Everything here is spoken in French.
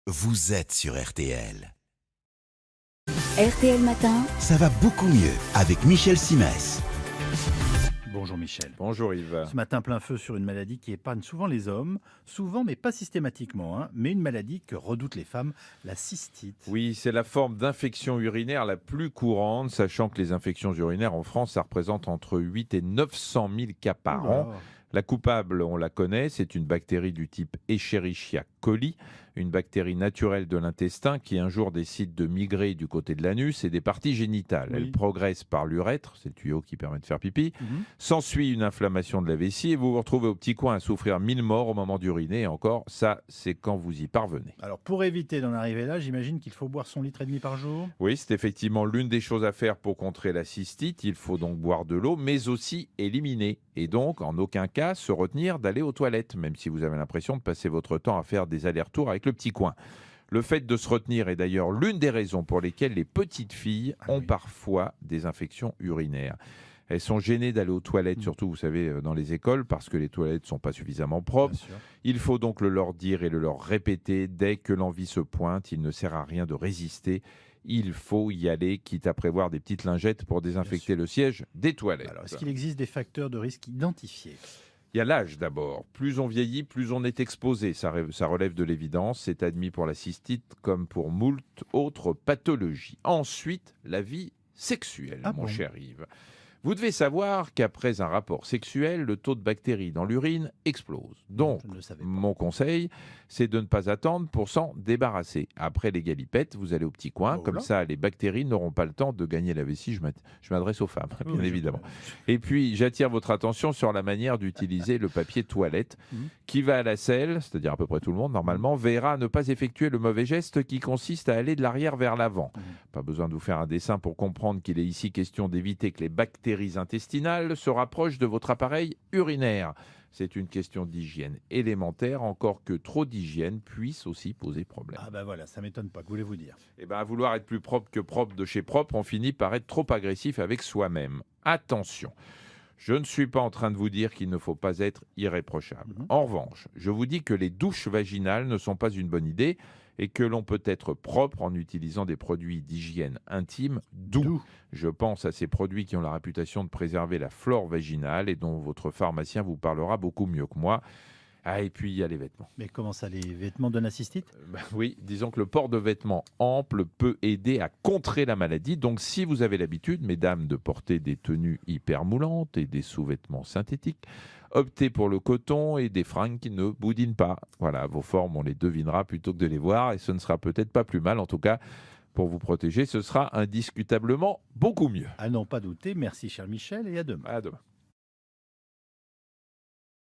Vous êtes sur RTL. RTL Matin. Ça va beaucoup mieux avec Michel Simès. Bonjour Michel. Bonjour Yves. Ce matin, plein feu sur une maladie qui épargne souvent les hommes, souvent mais pas systématiquement, mais une maladie que redoutent les femmes, la cystite. Oui, c'est la forme d'infection urinaire la plus courante, sachant que les infections urinaires en France, ça représente entre 8 et 900 000 cas par an. La coupable, on la connaît, c'est une bactérie du type Escherichia coli, une bactérie naturelle de l'intestin qui un jour décide de migrer du côté de l'anus et des parties génitales. Oui. Elle progresse par l'urètre, c'est le tuyau qui permet de faire pipi. S'ensuit une inflammation de la vessie et vous vous retrouvez au petit coin à souffrir 1000 morts au moment d'uriner. Et encore, ça, c'est quand vous y parvenez. Alors pour éviter d'en arriver là, j'imagine qu'il faut boire son litre et demi par jour. Oui, c'est effectivement l'une des choses à faire pour contrer la cystite. Il faut donc boire de l'eau, mais aussi éliminer. Et donc, en aucun cas, se retenir d'aller aux toilettes, même si vous avez l'impression de passer votre temps à faire des allers-retours avec le petit coin. Le fait de se retenir est d'ailleurs l'une des raisons pour lesquelles les petites filles ont parfois des infections urinaires. Elles sont gênées d'aller aux toilettes, surtout, vous savez, dans les écoles, parce que les toilettes ne sont pas suffisamment propres. Il faut donc le leur dire et le leur répéter dès que l'envie se pointe. Il ne sert à rien de résister. Il faut y aller, quitte à prévoir des petites lingettes pour désinfecter le siège des toilettes. Alors est-ce qu'il existe des facteurs de risque identifiés? Il y a l'âge d'abord. Plus on vieillit, plus on est exposé. Ça relève de l'évidence. C'est admis pour la cystite comme pour moult autres pathologies. Ensuite, la vie sexuelle, mon cher Yves. Vous devez savoir qu'après un rapport sexuel, le taux de bactéries dans l'urine explose. Donc, mon conseil, c'est de ne pas attendre pour s'en débarrasser. Après les galipettes, vous allez au petit coin. Comme ça, les bactéries n'auront pas le temps de gagner la vessie. Je m'adresse aux femmes, bien évidemment. Et puis, j'attire votre attention sur la manière d'utiliser le papier toilette. Qui va à la selle, c'est-à-dire à peu près tout le monde, normalement, verra ne pas effectuer le mauvais geste qui consiste à aller de l'arrière vers l'avant. Pas besoin de vous faire un dessin pour comprendre qu'il est ici question d'éviter que les bactéries intestinales se rapprochent de votre appareil urinaire. C'est une question d'hygiène élémentaire, encore que trop d'hygiène puisse aussi poser problème. Ah ben voilà, ça m'étonne pas, que voulez-vous dire? Eh ben, à vouloir être plus propre que propre de chez propre, on finit par être trop agressif avec soi-même. Attention, je ne suis pas en train de vous dire qu'il ne faut pas être irréprochable. En revanche, je vous dis que les douches vaginales ne sont pas une bonne idée et que l'on peut être propre en utilisant des produits d'hygiène intime doux. Je pense à ces produits qui ont la réputation de préserver la flore vaginale et dont votre pharmacien vous parlera beaucoup mieux que moi. Ah, et puis il y a les vêtements. Mais comment ça, les vêtements donnent la cystite? Oui, disons que le port de vêtements amples peut aider à contrer la maladie. Donc si vous avez l'habitude, mesdames, de porter des tenues hyper moulantes et des sous-vêtements synthétiques, optez pour le coton et des fringues qui ne boudinent pas. Voilà, vos formes, on les devinera plutôt que de les voir et ce ne sera peut-être pas plus mal. En tout cas, pour vous protéger, ce sera indiscutablement beaucoup mieux. À n'en pas douter. Merci cher Michel et à demain. À demain.